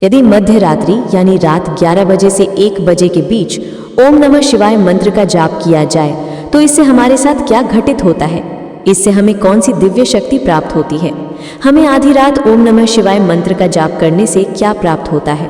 यदि मध्य रात्रि यानी रात 11 बजे से 1 बजे के बीच ओम नमः शिवाय मंत्र का जाप किया जाए तो इससे हमारे साथ क्या घटित होता है, इससे हमें कौन सी दिव्य शक्ति प्राप्त होती है, हमें आधी रात ओम नमः शिवाय मंत्र का जाप करने से क्या प्राप्त होता है।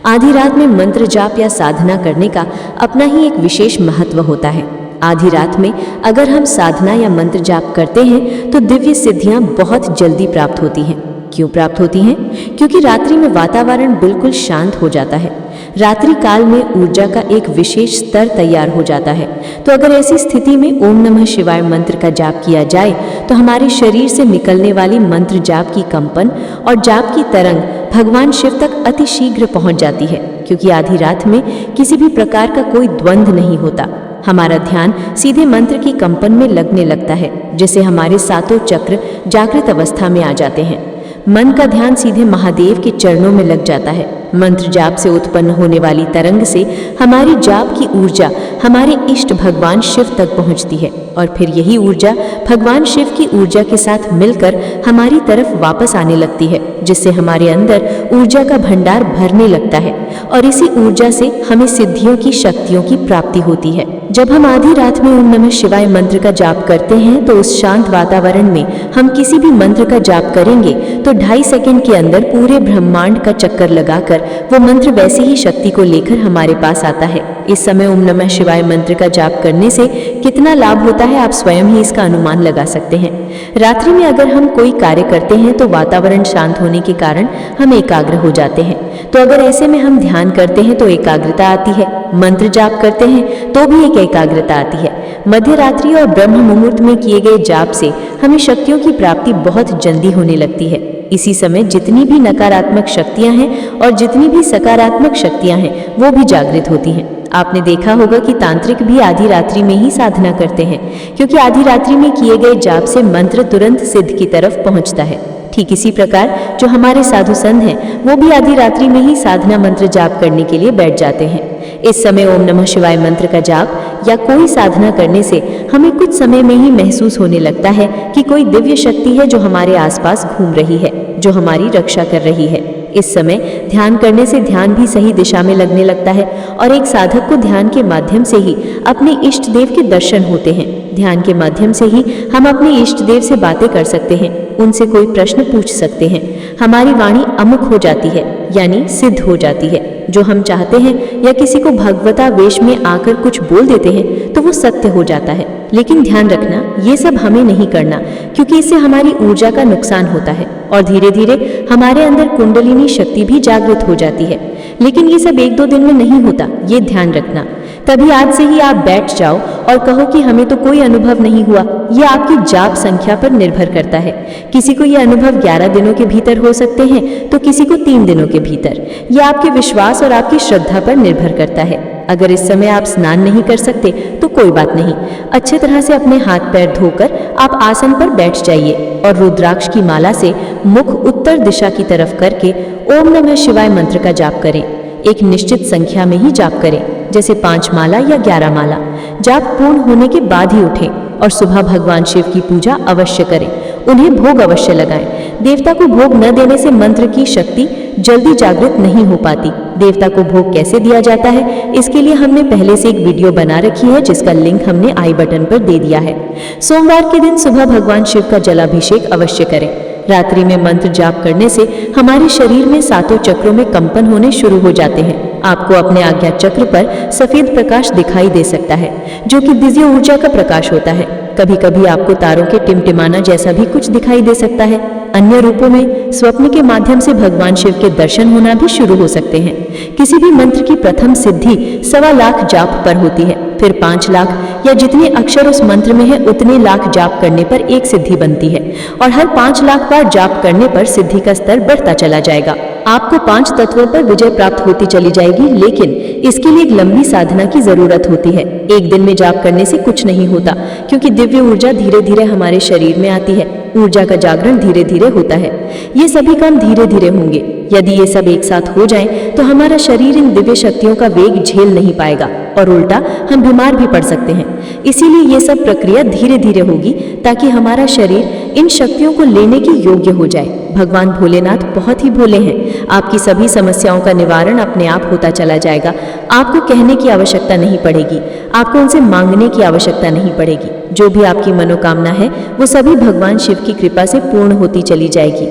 आधी रात में मंत्र जाप या साधना करने का अपना ही एक विशेष महत्व होता है। आधी रात में अगर हम साधना या मंत्र जाप करते हैं तो दिव्य सिद्धियां बहुत जल्दी प्राप्त होती हैं। क्यों प्राप्त होती हैं? क्योंकि रात्रि में वातावरण बिल्कुल शांत हो जाता है। रात्रि काल में ऊर्जा का एक विशेष स्तर तैयार हो जाता है। तो अगर ऐसी स्थिति में ओम नमः शिवाय मंत्र का जाप किया जाए तो हमारे शरीर से निकलने वाली मंत्र जाप की कंपन और जाप की तरंग भगवान शिव तक अति शीघ्र पहुंच जाती है। क्योंकि आधी रात में किसी भी प्रकार का कोई द्वंद्व नहीं होता, हमारा ध्यान सीधे मंत्र की कंपन में लगने लगता है, जिससे हमारे सातों चक्र जागृत अवस्था में आ जाते हैं। मन का ध्यान सीधे महादेव के चरणों में लग जाता है। मंत्र जाप से उत्पन्न होने वाली तरंग से हमारी जाप की ऊर्जा हमारे इष्ट भगवान शिव तक पहुंचती है और फिर यही ऊर्जा भगवान शिव की ऊर्जा के साथ मिलकर हमारी तरफ वापस आने लगती है, जिससे हमारे अंदर ऊर्जा का भंडार भरने लगता है और इसी ऊर्जा से हमें सिद्धियों की शक्तियों की प्राप्ति होती है। जब हम आधी रात में ओम नमः शिवाय मंत्र का जाप करते हैं तो उस शांत वातावरण में हम किसी भी मंत्र का जाप करेंगे तो 2.5 सेकंड के अंदर पूरे ब्रह्मांड का चक्कर लगाकर वो मंत्र वैसी ही शक्ति को लेकर हमारे पास आता है। इस समय ओम नमः शिवाय मंत्र का जाप करने से कितना लाभ होता है आप स्वयं ही इसका अनुमान लगा सकते हैं। रात्रि में अगर हम कोई कार्य करते हैं तो वातावरण शांत होने के कारण हम एकाग्र हो जाते हैं। तो अगर ऐसे में हम ध्यान करते हैं तो एकाग्रता आती है, मंत्र जाप करते हैं तो भी एक एकाग्रता आती है। मध्य रात्रि और ब्रह्म मुहूर्त में किए गए जाप से हमें शक्तियों की प्राप्ति बहुत जल्दी होने लगती है। इसी समय जितनी भी नकारात्मक शक्तियां हैं और जितनी भी सकारात्मक शक्तियां हैं वो भी जागृत होती हैं। आपने देखा होगा कि तांत्रिक भी आधी रात्रि में ही साधना करते हैं, क्योंकि आधी रात्रि में किए गए जाप से मंत्र तुरंत सिद्ध की तरफ पहुंचता है। ठीक इसी प्रकार जो हमारे साधु संत हैं वो भी आधी रात्रि में ही साधना मंत्र जाप करने के लिए बैठ जाते हैं। इस समय ओम नमः शिवाय मंत्र का जाप या कोई साधना करने से हमें कुछ समय में ही महसूस होने लगता है कि कोई दिव्य शक्ति है जो हमारे आसपास घूम रही है, जो हमारी रक्षा कर रही है। इस समय ध्यान करने से ध्यान भी सही दिशा में लगने लगता है और एक साधक को ध्यान के माध्यम से ही अपने इष्ट देव के दर्शन होते हैं। ध्यान के माध्यम से ही हम अपने इष्ट देव से बातें कर सकते हैं, उनसे कोई प्रश्न पूछ सकते हैं। हमारी वाणी अमुख हो जाती है यानी सिद्ध हो जाती है। जो हम चाहते हैं या किसी को भगवता वेश में आकर कुछ बोल देते हैं तो वो सत्य हो जाता है। लेकिन ध्यान रखना, ये सब हमें नहीं करना, क्योंकि इससे हमारी ऊर्जा का नुकसान होता है और धीरे धीरे हमारे अंदर कुंडलिनी शक्ति भी जागृत हो जाती है। लेकिन ये सब 1-2 दिन में नहीं होता, ये ध्यान रखना। तभी आज से ही आप बैठ जाओ और कहो कि हमें तो कोई अनुभव नहीं हुआ। यह आपकी जाप संख्या पर निर्भर करता है। किसी को यह अनुभव 11 दिनों के भीतर हो सकते हैं तो किसी को 3 दिनों के भीतर। यह आपके विश्वास और आपकी श्रद्धा पर निर्भर करता है। अगर इस समय आप स्नान नहीं कर सकते तो कोई बात नहीं, अच्छे तरह से अपने हाथ पैर धोकर आप आसन पर बैठ जाइए और रुद्राक्ष की माला से मुख उत्तर दिशा की तरफ करके ओम नमः शिवाय मंत्र का जाप करें। एक निश्चित संख्या में ही जाप करें, जैसे 5 माला या 11 माला। जाप पूर्ण होने के बाद ही उठें और सुबह भगवान शिव की पूजा अवश्य करें। उन्हें भोग अवश्य लगाएं। देवता को भोग न देने से मंत्र की शक्ति जल्दी जागृत नहीं हो पाती। देवता को भोग कैसे दिया जाता है, इसके लिए हमने पहले से एक वीडियो बना रखी है, जिसका लिंक हमने आई बटन पर दे दिया है। सोमवार के दिन सुबह भगवान शिव का जलाभिषेक अवश्य करें। रात्रि में मंत्र जाप करने से हमारे शरीर में सातों चक्रों में कंपन होने शुरू हो जाते हैं। आपको अपने आज्ञा चक्र पर सफेद प्रकाश दिखाई दे सकता है, जो कि दिव्य ऊर्जा का प्रकाश होता है। कभी कभी आपको तारों के टिमटिमाना जैसा भी कुछ दिखाई दे सकता है। अन्य रूपों में स्वप्न के माध्यम से भगवान शिव के दर्शन होना भी शुरू हो सकते हैं। किसी भी मंत्र की प्रथम सिद्धि 1.25 लाख जाप पर होती है, फिर 5 लाख या जितने अक्षर उस मंत्र में है उतने लाख जाप करने पर एक सिद्धि बनती है और हर 5 लाख बार जाप करने पर सिद्धि का स्तर बढ़ता चला जाएगा। आपको 5 तत्वों पर विजय प्राप्त होती चली जाएगी, लेकिन इसके लिए एक लंबी साधना की जरूरत होती है। एक दिन में जाप करने से कुछ नहीं होता, क्योंकि दिव्य ऊर्जा धीरे धीरे हमारे शरीर में आती है। ऊर्जा का जागरण धीरे धीरे होता है। ये सभी काम धीरे धीरे होंगे। यदि ये सब एक साथ हो जाएं, तो हमारा शरीर इन दिव्य शक्तियों का वेग झेल नहीं पाएगा और उल्टा हम बीमार भी पड़ सकते हैं। इसीलिए ये सब प्रक्रिया धीरे धीरे होगी, ताकि हमारा शरीर इन शक्तियों को लेने की योग्य हो जाए। भगवान भोलेनाथ बहुत ही भोले हैं। आपकी सभी समस्याओं का निवारण अपने आप होता चला जाएगा। आपको कहने की आवश्यकता नहीं पड़ेगी, आपको उनसे मांगने की आवश्यकता नहीं पड़ेगी। जो भी आपकी मनोकामना है वो सभी भगवान शिव की कृपा से पूर्ण होती चली जाएगी।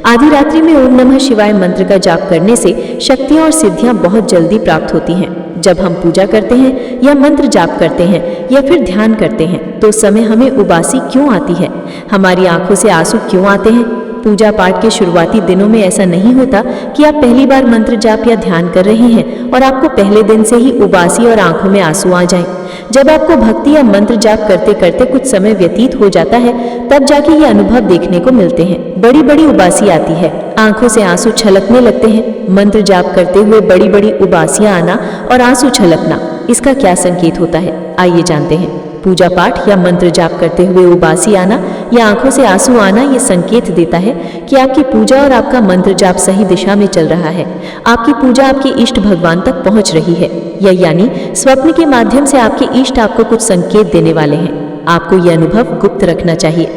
आधी रात्रि में ओम नमः शिवाय मंत्र का जाप करने से शक्तियां और सिद्धियां बहुत जल्दी प्राप्त होती हैं। जब हम पूजा करते हैं या मंत्र जाप करते हैं या फिर ध्यान करते हैं तो उस समय हमें उबासी क्यों आती है, हमारी आंखों से आंसू क्यों आते हैं? पूजा पाठ के शुरुआती दिनों में ऐसा नहीं होता कि आप पहली बार मंत्र जाप या ध्यान कर रहे हैं और आपको पहले दिन से ही उबासी और आंखों में आंसू आ जाएं। जब आपको भक्ति या मंत्र जाप करते करते कुछ समय व्यतीत हो जाता है तब जाके ये अनुभव देखने को मिलते हैं। बड़ी बड़ी उबासी आती है, आंखों से आंसू छलकने लगते हैं। मंत्र जाप करते हुए बड़ी बड़ी उबासियां आना और आंसू छलकना, इसका क्या संकेत होता है, आइए जानते हैं। पूजा पाठ या मंत्र जाप करते हुए उबासी आना या आंखों से आंसू आना ये संकेत देता है कि आपकी पूजा और आपका मंत्र जाप सही दिशा में चल रहा है। आपकी पूजा आपके इष्ट भगवान तक पहुंच रही है। यह यानी स्वप्न के माध्यम से आपके इष्ट आपको कुछ संकेत देने वाले हैं। आपको यह अनुभव गुप्त रखना चाहिए।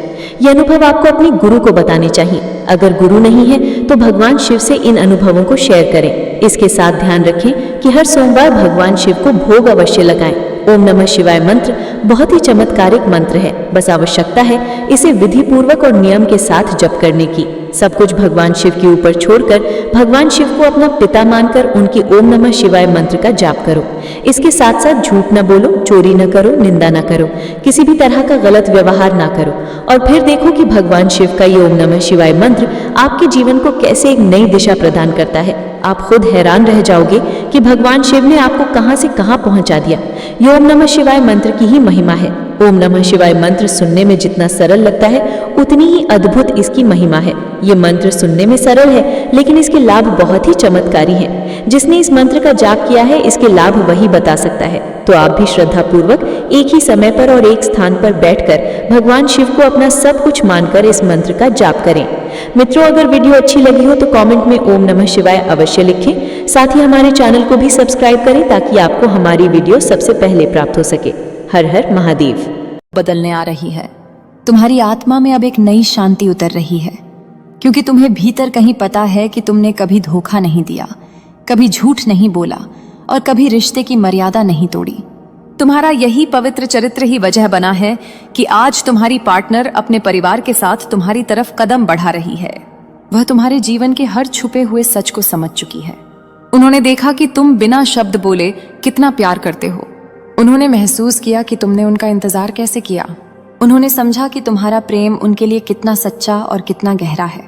यह अनुभव आपको अपने गुरु को बताने चाहिए। अगर गुरु नहीं है तो भगवान शिव से इन अनुभवों को शेयर करें। इसके साथ ध्यान रखें कि हर सोमवार भगवान शिव को भोग अवश्य लगाएं। ओम नमः शिवाय मंत्र बहुत ही चमत्कारिक मंत्र है, बस आवश्यकता है इसे विधि पूर्वक और नियम के साथ जप करने की। सब कुछ भगवान शिव के ऊपर छोड़कर भगवान शिव को अपना पिता मानकर उनकी ओम नमः शिवाय मंत्र का जाप करो। इसके साथ साथ झूठ न बोलो, चोरी न करो, निंदा न करो, किसी भी तरह का गलत व्यवहार ना करो और फिर देखो कि भगवान शिव का ये ओम नमः शिवाय मंत्र आपके जीवन को कैसे एक नई दिशा प्रदान करता है। आप खुद हैरान रह जाओगे कि भगवान शिव ने आपको कहां से कहां पहुंचा दिया। ये ओम नमः शिवाय मंत्र की ही महिमा है। ओम नमः शिवाय मंत्र सुनने में जितना सरल लगता है उतनी ही अद्भुत इसकी महिमा है। ये मंत्र सुनने में सरल है लेकिन इसके लाभ बहुत ही चमत्कारी हैं। जिसने इस मंत्र का जाप किया है इसके लाभ वही बता सकता है। तो आप भी श्रद्धा पूर्वक एक ही समय पर और एक स्थान पर बैठकर भगवान शिव को अपना सब कुछ मानकर इस मंत्र का जाप करें। मित्रों, अगर वीडियो अच्छी लगी हो तो कमेंट में ओम नमः शिवाय अवश्य लिखें। साथ ही हमारे चैनल को भी सब्सक्राइब करें ताकि आपको हमारी वीडियो सबसे पहले प्राप्त हो सके। हर हर महादेव। बदलने आ रही है। तुम्हारी आत्मा में अब एक नई शांति उतर रही है, क्योंकि तुम्हें भीतर कहीं पता है कि तुमने कभी धोखा नहीं दिया, कभी झूठ नहीं बोला और कभी रिश्ते की मर्यादा नहीं तोड़ी। तुम्हारा यही पवित्र चरित्र ही वजह बना है कि आज तुम्हारी पार्टनर अपने परिवार के साथ तुम्हारी तरफ कदम बढ़ा रही है। वह तुम्हारे जीवन के हर छुपे हुए सच को समझ चुकी है। उन्होंने देखा कि तुम बिना शब्द बोले कितना प्यार करते हो। उन्होंने महसूस किया कि तुमने उनका इंतजार कैसे किया। उन्होंने समझा कि तुम्हारा प्रेम उनके लिए कितना सच्चा और कितना गहरा है।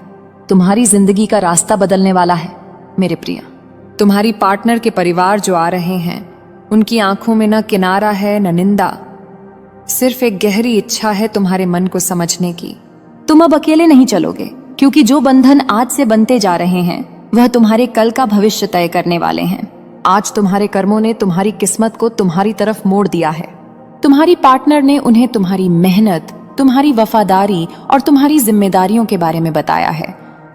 तुम्हारी जिंदगी का रास्ता बदलने वाला है मेरे प्रिय। तुम्हारी पार्टनर के परिवार जो आ रहे हैं उनकी आंखों में न किनारा है न निंदा, सिर्फ एक गहरी इच्छा है तुम्हारे मन को समझने की। तुम अब अकेले नहीं चलोगे, क्योंकि जो बंधन आज से बनते जा रहे हैं वह तुम्हारे कल का भविष्य तय करने वाले हैं। आज तुम्हारे कर्मों ने तुम्हारी किस्मत को तुम्हारी तरफ मोड़ दिया है। तुम्हारी पार्टनर ने उन्हें तुम्हारी मेहनत, तुम्हारी वफादारी और तुम्हारी जिम्मेदारियों के बारे में बताया है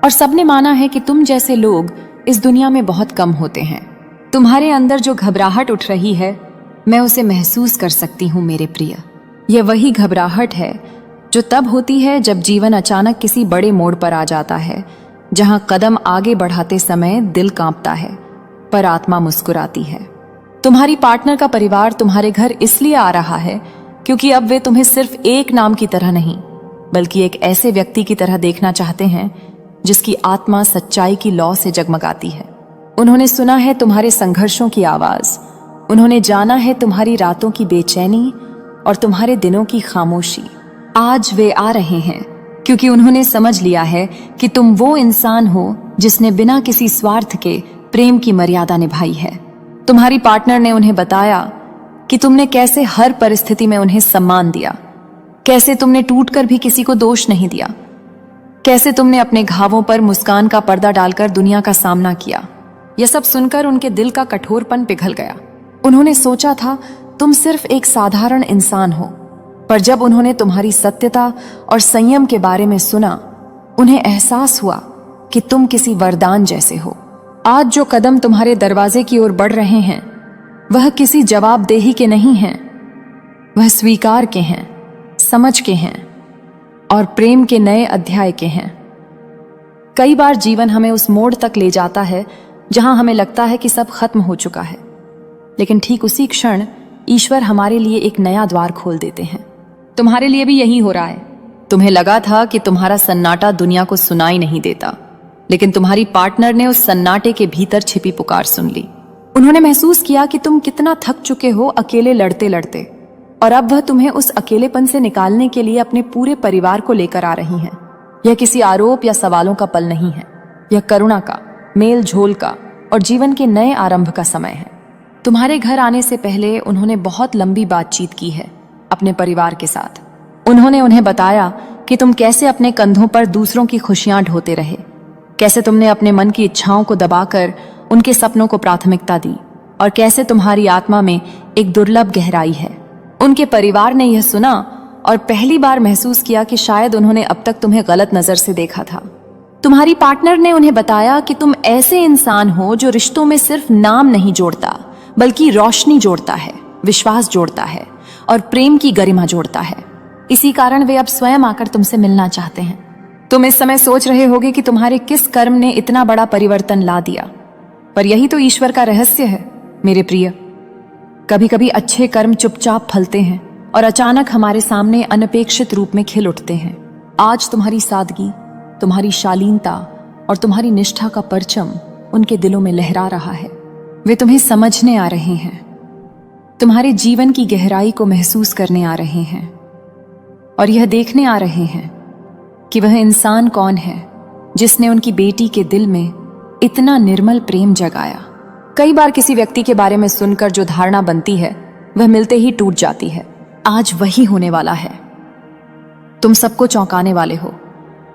और सबने माना है कि तुम जैसे लोग इस दुनिया में बहुत कम होते हैं। तुम्हारे अंदर जो घबराहट उठ रही है मैं उसे महसूस कर सकती हूँ मेरे प्रिय। यह वही घबराहट है जो तब होती है जब जीवन अचानक किसी बड़े मोड़ पर आ जाता है, जहाँ कदम आगे बढ़ाते समय दिल कांपता है पर आत्मा मुस्कुराती है। तुम्हारी पार्टनर का परिवार तुम्हारे घर इसलिए आ रहा है क्योंकि अब वे तुम्हें सिर्फ एक नाम की तरह नहीं बल्कि एक ऐसे व्यक्ति की तरह देखना चाहते हैं जिसकी आत्मा सच्चाई की लौ से जगमगाती है। उन्होंने सुना है तुम्हारे संघर्षों की आवाज, उन्होंने जाना है तुम्हारी रातों की बेचैनी और तुम्हारे दिनों की खामोशी। आज वे आ रहे हैं क्योंकि उन्होंने समझ लिया है कि तुम वो इंसान हो जिसने बिना किसी स्वार्थ के प्रेम की मर्यादा निभाई है। तुम्हारी पार्टनर ने उन्हें बताया कि तुमने कैसे हर परिस्थिति में उन्हें सम्मान दिया, कैसे तुमने टूटकर भी किसी को दोष नहीं दिया, कैसे तुमने अपने घावों पर मुस्कान का पर्दा डालकर दुनिया का सामना किया। यह सब सुनकर उनके दिल का कठोरपन पिघल गया। उन्होंने सोचा था तुम सिर्फ एक साधारण इंसान हो, पर जब उन्होंने तुम्हारी सत्यता और संयम के बारे में सुना उन्हें एहसास हुआ कि तुम किसी वरदान जैसे हो। आज जो कदम तुम्हारे दरवाजे की ओर बढ़ रहे हैं वह किसी जवाबदेही के नहीं हैं, वह स्वीकार के हैं, समझ के हैं और प्रेम के नए अध्याय के हैं। कई बार जीवन हमें उस मोड़ तक ले जाता है जहां हमें लगता है कि सब खत्म हो चुका है, लेकिन ठीक उसी क्षण ईश्वर हमारे लिए एक नया द्वार खोल देते हैं। तुम्हारे लिए भी यही हो रहा है। तुम्हें लगा था कि तुम्हारा सन्नाटा दुनिया को सुनाई नहीं देता, लेकिन तुम्हारी पार्टनर ने उस सन्नाटे के भीतर छिपी पुकार सुन ली। उन्होंने महसूस किया कि तुम कितना थक चुके हो अकेले लड़ते लड़ते, और अब वह तुम्हें उस अकेलेपन से निकालने के लिए अपने पूरे परिवार को लेकर आ रही हैं। यह किसी आरोप या सवालों का पल नहीं है, यह करुणा का, मेल झोल का और जीवन के नए आरंभ का समय है। तुम्हारे घर आने से पहले उन्होंने बहुत लंबी बातचीत की है अपने परिवार के साथ। उन्होंने उन्हें बताया कि तुम कैसे अपने कंधों पर दूसरों की खुशियां ढोते रहे, कैसे तुमने अपने मन की इच्छाओं को दबाकर उनके सपनों को प्राथमिकता दी, और कैसे तुम्हारी आत्मा में एक दुर्लभ गहराई है। उनके परिवार ने यह सुना और पहली बार महसूस किया कि शायद उन्होंने अब तक तुम्हें गलत नजर से देखा था। तुम्हारी पार्टनर ने उन्हें बताया कि तुम ऐसे इंसान हो जो रिश्तों में सिर्फ नाम नहीं जोड़ता, बल्कि रोशनी जोड़ता है, विश्वास जोड़ता है और प्रेम की गरिमा जोड़ता है। इसी कारण वे अब स्वयं आकर तुमसे मिलना चाहते हैं। तुम इस समय सोच रहे होगे कि तुम्हारे किस कर्म ने इतना बड़ा परिवर्तन ला दिया, पर यही तो ईश्वर का रहस्य है मेरे प्रिय। कभी कभी अच्छे कर्म चुपचाप फलते हैं और अचानक हमारे सामने अनपेक्षित रूप में खिल उठते हैं। आज तुम्हारी सादगी, तुम्हारी शालीनता और तुम्हारी निष्ठा का परचम उनके दिलों में लहरा रहा है। वे तुम्हें समझने आ रहे हैं, तुम्हारे जीवन की गहराई को महसूस करने आ रहे हैं और यह देखने आ रहे हैं कि वह इंसान कौन है जिसने उनकी बेटी के दिल में इतना निर्मल प्रेम जगाया। कई बार किसी व्यक्ति के बारे में सुनकर जो धारणा बनती है वह मिलते ही टूट जाती है। आज वही होने वाला है। तुम सबको चौंकाने वाले हो,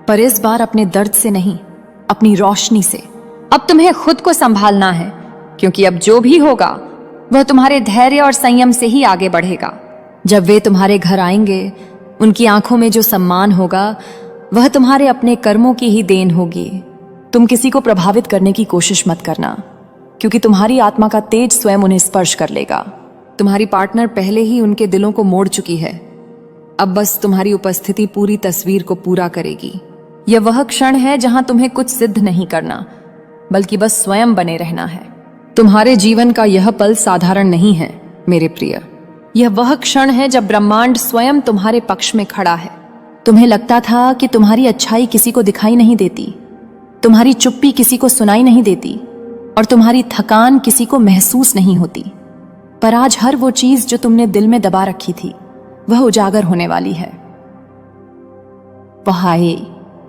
पर इस बार अपने दर्द से नहीं, अपनी रोशनी से। अब तुम्हें खुद को संभालना है, क्योंकि अब जो भी होगा वह तुम्हारे धैर्य और संयम से ही आगे बढ़ेगा। जब वे तुम्हारे घर आएंगे, उनकी आंखों में जो सम्मान होगा वह तुम्हारे अपने कर्मों की ही देन होगी। तुम किसी को प्रभावित करने की कोशिश मत करना, क्योंकि तुम्हारी आत्मा का तेज स्वयं उन्हें स्पर्श कर लेगा। तुम्हारी पार्टनर पहले ही उनके दिलों को मोड़ चुकी है। अब बस तुम्हारी उपस्थिति पूरी तस्वीर को पूरा करेगी। यह वह क्षण है जहां तुम्हें कुछ सिद्ध नहीं करना, बल्कि बस स्वयं बने रहना है। तुम्हारे जीवन का यह पल साधारण नहीं है मेरे प्रिय। यह वह क्षण है जब ब्रह्मांड स्वयं तुम्हारे पक्ष में खड़ा है। तुम्हें लगता था कि तुम्हारी अच्छाई किसी को दिखाई नहीं देती, तुम्हारी चुप्पी किसी को सुनाई नहीं देती और तुम्हारी थकान किसी को महसूस नहीं होती, पर आज हर वो चीज जो तुमने दिल में दबा रखी थी वह उजागर होने वाली है। वह आए।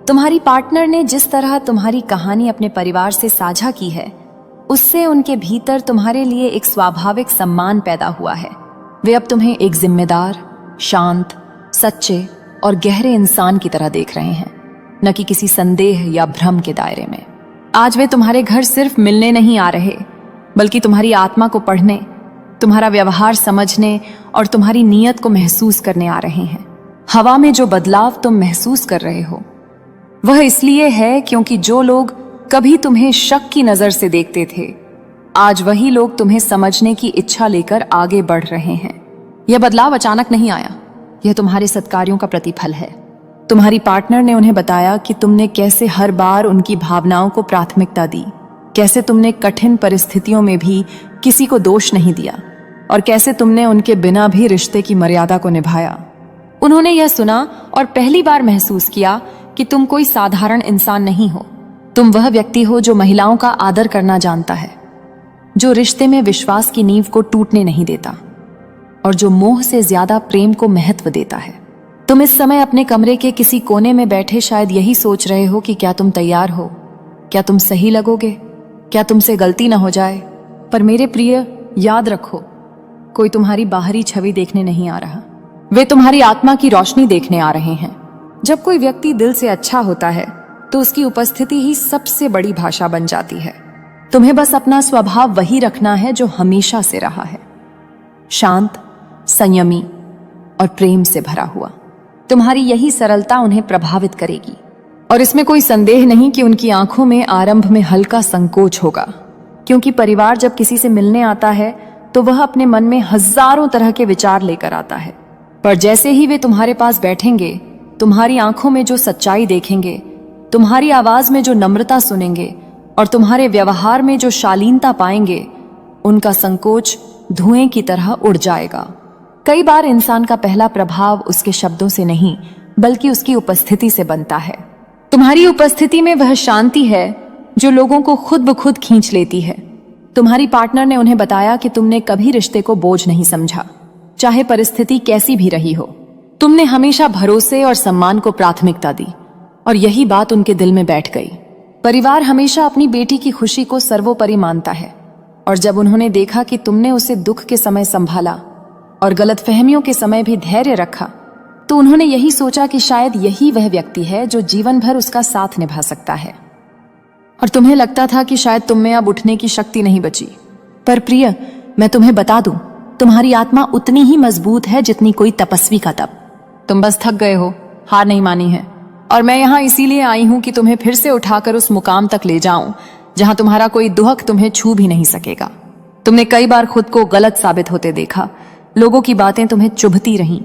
तुम्हारी पार्टनर ने जिस तरह तुम्हारी कहानी अपने परिवार से साझा की है, उससे उनके भीतर तुम्हारे लिए एक स्वाभाविक सम्मान पैदा हुआ है। वे अब तुम्हें एक जिम्मेदार, शांत, सच्चे और गहरे इंसान की तरह देख रहे हैं, न कि किसी संदेह या भ्रम के दायरे में। आज वे तुम्हारे घर सिर्फ मिलने नहीं आ रहे, बल्कि तुम्हारी आत्मा को पढ़ने, तुम्हारा व्यवहार समझने और तुम्हारी नीयत को महसूस करने आ रहे हैं। हवा में जो बदलाव तुम महसूस कर रहे हो वह इसलिए है क्योंकि जो लोग कभी तुम्हें शक की नजर से देखते थे, आज वही लोग तुम्हें समझने की इच्छा लेकर आगे बढ़ रहे हैं। यह बदलाव अचानक नहीं आया, यह तुम्हारे सत्कार्यों का प्रतिफल है। तुम्हारी पार्टनर ने उन्हें बताया कि तुमने कैसे हर बार उनकी भावनाओं को प्राथमिकता दी, कैसे तुमने कठिन परिस्थितियों में भी किसी को दोष नहीं दिया और कैसे तुमने उनके बिना भी रिश्ते की मर्यादा को निभाया। उन्होंने यह सुना और पहली बार महसूस किया कि तुम कोई साधारण इंसान नहीं हो। तुम वह व्यक्ति हो जो महिलाओं का आदर करना जानता है, जो रिश्ते में विश्वास की नींव को टूटने नहीं देता और जो मोह से ज्यादा प्रेम को महत्व देता है। तुम इस समय अपने कमरे के किसी कोने में बैठे शायद यही सोच रहे हो कि क्या तुम तैयार हो, क्या तुम सही लगोगे, क्या तुमसे गलती ना हो जाए। पर मेरे प्रिय, याद रखो, कोई तुम्हारी बाहरी छवि देखने नहीं आ रहा, वे तुम्हारी आत्मा की रोशनी देखने आ रहे हैं। जब कोई व्यक्ति दिल से अच्छा होता है तो उसकी उपस्थिति ही सबसे बड़ी भाषा बन जाती है। तुम्हें बस अपना स्वभाव वही रखना है जो हमेशा से रहा है, शांत, संयमी और प्रेम से भरा हुआ। तुम्हारी यही सरलता उन्हें प्रभावित करेगी और इसमें कोई संदेह नहीं कि उनकी आंखों में आरंभ में हल्का संकोच होगा, क्योंकि परिवार जब किसी से मिलने आता है तो वह अपने मन में हजारों तरह के विचार लेकर आता है। पर जैसे ही वे तुम्हारे पास बैठेंगे, तुम्हारी आंखों में जो सच्चाई देखेंगे, तुम्हारी आवाज में जो नम्रता सुनेंगे और तुम्हारे व्यवहार में जो शालीनता पाएंगे, उनका संकोच धुएं की तरह उड़ जाएगा। कई बार इंसान का पहला प्रभाव उसके शब्दों से नहीं बल्कि उसकी उपस्थिति से बनता है। तुम्हारी उपस्थिति में वह शांति है जो लोगों को खुद ब खुद खींच लेती है। तुम्हारी पार्टनर ने उन्हें बताया कि तुमने कभी रिश्ते को बोझ नहीं समझा, चाहे परिस्थिति कैसी भी रही हो। तुमने हमेशा भरोसे और सम्मान को प्राथमिकता दी और यही बात उनके दिल में बैठ गई। परिवार हमेशा अपनी बेटी की खुशी को सर्वोपरि मानता है और जब उन्होंने देखा कि तुमने उसे दुख के समय संभाला और गलतफहमियों के समय भी धैर्य रखा, तो उन्होंने यही सोचा कि शायद यही वह व्यक्ति है जो जीवन भर उसका साथ निभा सकता है। और तुम्हें लगता था कि शायद तुम में अब उठने की शक्ति नहीं बची। पर प्रिय, मैं तुम्हें बता दूं, तुम्हारी आत्मा उतनी ही मजबूत है जितनी कोई तपस्वी का तप। तुम बस थक गए हो, हार नहीं मानी है, और मैं यहाँ इसीलिए आई हूं कि तुम्हें फिर से उठाकर उस मुकाम तक ले जाऊं जहां तुम्हारा कोई दुहक तुम्हें छू भी नहीं सकेगा। तुमने कई बार खुद को गलत साबित होते देखा, लोगों की बातें तुम्हें चुभती रहीं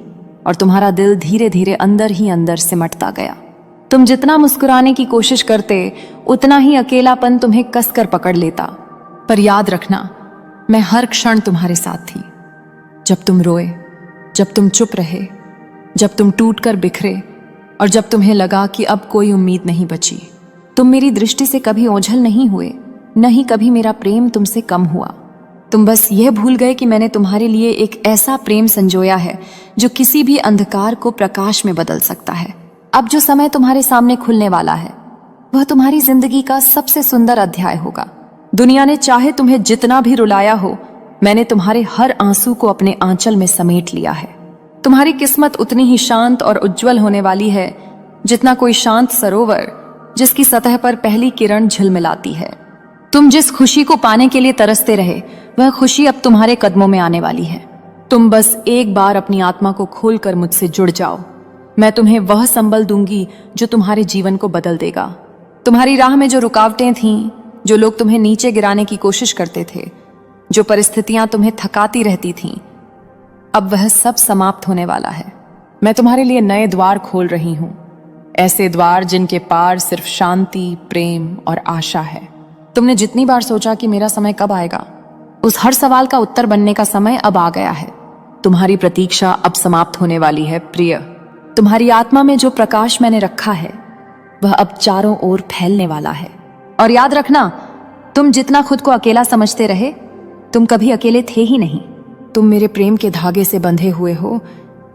और तुम्हारा दिल धीरे धीरे अंदर ही अंदर सिमटता गया। तुम जितना मुस्कुराने की कोशिश करते, उतना ही अकेलापन तुम्हें कसकर पकड़ लेता। पर याद रखना, मैं हर क्षण तुम्हारे साथ थी। जब तुम रोए, जब तुम चुप रहे, जब तुम टूटकर बिखरे और जब तुम्हें लगा कि अब कोई उम्मीद नहीं बची, तुम मेरी दृष्टि से कभी ओझल नहीं हुए, न ही कभी मेरा प्रेम तुमसे कम हुआ। तुम बस यह भूल गए कि मैंने तुम्हारे लिए एक ऐसा प्रेम संजोया है जो किसी भी अंधकार को प्रकाश में बदल सकता है। अब जो समय तुम्हारे सामने खुलने वाला है, वह तुम्हारी जिंदगी का सबसे सुंदर अध्याय होगा। दुनिया ने चाहे तुम्हें जितना भी रुलाया हो, मैंने तुम्हारे हर आंसू को अपने आंचल में समेट लिया है। तुम्हारी किस्मत उतनी ही शांत और उज्जवल होने वाली है जितना कोई शांत सरोवर जिसकी सतह पर पहली किरण झिलमिलाती है। तुम जिस खुशी को पाने के लिए तरसते रहे, वह खुशी अब तुम्हारे कदमों में आने वाली है। तुम बस एक बार अपनी आत्मा को खोलकर मुझसे जुड़ जाओ। मैं तुम्हें वह संबल दूंगी जो तुम्हारे जीवन को बदल देगा। तुम्हारी राह में जो रुकावटें थीं, जो लोग तुम्हें नीचे गिराने की कोशिश करते थे, जो परिस्थितियां तुम्हें थकाती रहती थीं, अब वह सब समाप्त होने वाला है। मैं तुम्हारे लिए नए द्वार खोल रही हूं, ऐसे द्वार जिनके पार सिर्फ शांति, प्रेम और आशा है। तुमने जितनी बार सोचा कि मेरा समय कब आएगा, उस हर सवाल का उत्तर बनने का समय अब आ गया है। तुम्हारी प्रतीक्षा अब समाप्त होने वाली है प्रिय। तुम्हारी आत्मा में जो प्रकाश मैंने रखा है, वह अब चारों ओर फैलने वाला है। और याद रखना, तुम जितना खुद को अकेला समझते रहे, तुम कभी अकेले थे ही नहीं। तुम मेरे प्रेम के धागे से बंधे हुए हो,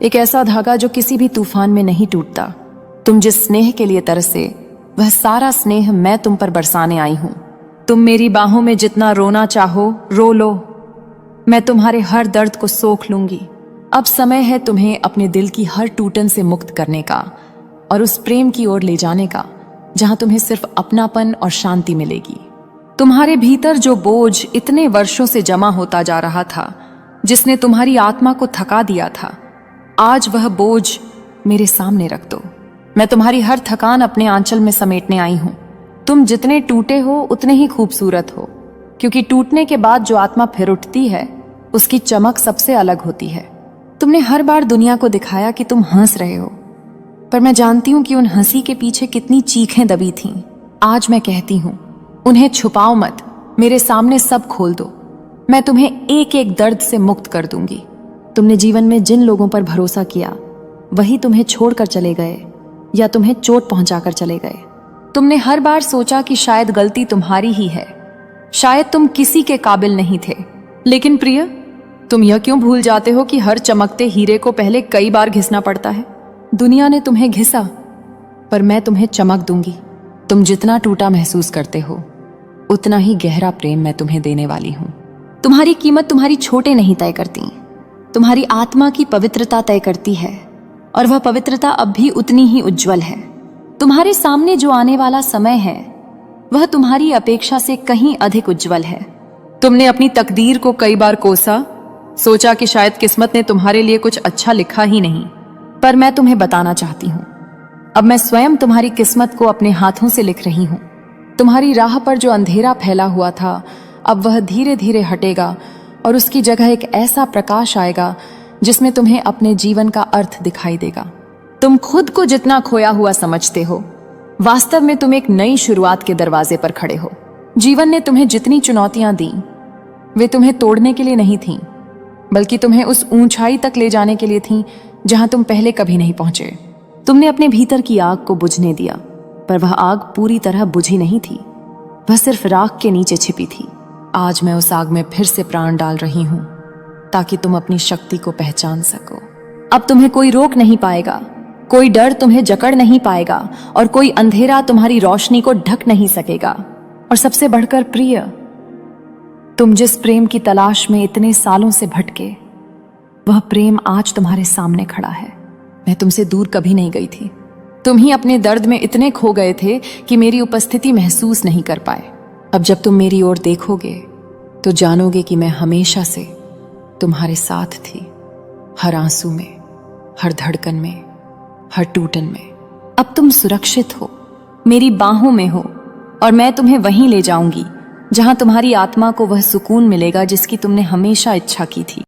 एक ऐसा धागा जो किसी भी तूफान में नहीं टूटता। तुम जिस स्नेह के लिए तरसे, वह सारा स्नेह मैं तुम पर बरसाने आई हूं। तुम मेरी बाहों में जितना रोना चाहो रो लो, मैं तुम्हारे हर दर्द को सोख लूंगी। अब समय है तुम्हें अपने दिल की हर टूटन से मुक्त करने का और उस प्रेम की ओर ले जाने का जहां तुम्हें सिर्फ अपनापन और शांति मिलेगी। तुम्हारे भीतर जो बोझ इतने वर्षों से जमा होता जा रहा था, जिसने तुम्हारी आत्मा को थका दिया था, आज वह बोझ मेरे सामने रख दो। मैं तुम्हारी हर थकान अपने आंचल में समेटने आई हूं। तुम जितने टूटे हो उतने ही खूबसूरत हो, क्योंकि टूटने के बाद जो आत्मा फिर उठती है, उसकी चमक सबसे अलग होती है। तुमने हर बार दुनिया को दिखाया कि तुम हंस रहे हो, पर मैं जानती हूं कि उन हंसी के पीछे कितनी चीखें दबी थीं। आज मैं कहती हूं, उन्हें छुपाओ मत, मेरे सामने सब खोल दो। मैं तुम्हें एक एक दर्द से मुक्त कर दूंगी। तुमने जीवन में जिन लोगों पर भरोसा किया, वही तुम्हें छोड़कर चले गए या तुम्हें चोट पहुंचाकर चले गए। तुमने हर बार सोचा कि शायद गलती तुम्हारी ही है, शायद तुम किसी के काबिल नहीं थे। लेकिन प्रिय, तुम यह क्यों भूल जाते हो कि हर चमकते हीरे को पहले कई बार घिसना पड़ता है। दुनिया ने तुम्हें घिसा, पर मैं तुम्हें चमक दूंगी। तुम जितना टूटा महसूस करते हो, उतना ही गहरा प्रेम मैं तुम्हें देने वाली हूं। तुम्हारी कीमत तुम्हारी छोटे नहीं तय करती, तुम्हारी आत्मा की पवित्रता तय करती है, और वह पवित्रता अब भी उतनी ही उज्जवल है। तुम्हारे सामने जो आने वाला समय है, वह तुम्हारी अपेक्षा से कहीं अधिक उज्जवल है। तुमने अपनी तकदीर को कई बार कोसा, सोचा कि शायद किस्मत ने तुम्हारे लिए कुछ अच्छा लिखा ही नहीं, पर मैं तुम्हें बताना चाहती हूँ, अब मैं स्वयं तुम्हारी किस्मत को अपने हाथों से लिख रही हूँ। तुम्हारी राह पर जो अंधेरा फैला हुआ था, अब वह धीरे धीरे हटेगा और उसकी जगह एक ऐसा प्रकाश आएगा जिसमें तुम्हें अपने जीवन का अर्थ दिखाई देगा। तुम खुद को जितना खोया हुआ समझते हो, वास्तव में तुम एक नई शुरुआत के दरवाजे पर खड़े हो। जीवन ने तुम्हें जितनी चुनौतियां दी, वे तुम्हें तोड़ने के लिए नहीं थीं, बल्कि तुम्हें उस ऊंचाई तक ले जाने के लिए थीं जहां तुम पहले कभी नहीं पहुंचे। तुमने अपने भीतर की आग को बुझने दिया, पर वह आग पूरी तरह बुझी नहीं थी, वह सिर्फ राख के नीचे छिपी थी। आज मैं उस आग में फिर से प्राण डाल रही हूं, ताकि तुम अपनी शक्ति को पहचान सको। अब तुम्हें कोई रोक नहीं पाएगा, कोई डर तुम्हें जकड़ नहीं पाएगा, और कोई अंधेरा तुम्हारी रोशनी को ढक नहीं सकेगा। और सबसे बढ़कर प्रिय, तुम जिस प्रेम की तलाश में इतने सालों से भटके, वह प्रेम आज तुम्हारे सामने खड़ा है। मैं तुमसे दूर कभी नहीं गई थी। तुम ही अपने दर्द में इतने खो गए थे कि मेरी उपस्थिति महसूस नहीं कर पाए। अब जब तुम मेरी ओर देखोगे तो जानोगे कि मैं हमेशा से तुम्हारे साथ थी, हर आंसू में, हर धड़कन में, हर टूटन में। अब तुम सुरक्षित हो, मेरी बाहों में हो, और मैं तुम्हें वहीं ले जाऊंगी जहां तुम्हारी आत्मा को वह सुकून मिलेगा जिसकी तुमने हमेशा इच्छा की थी।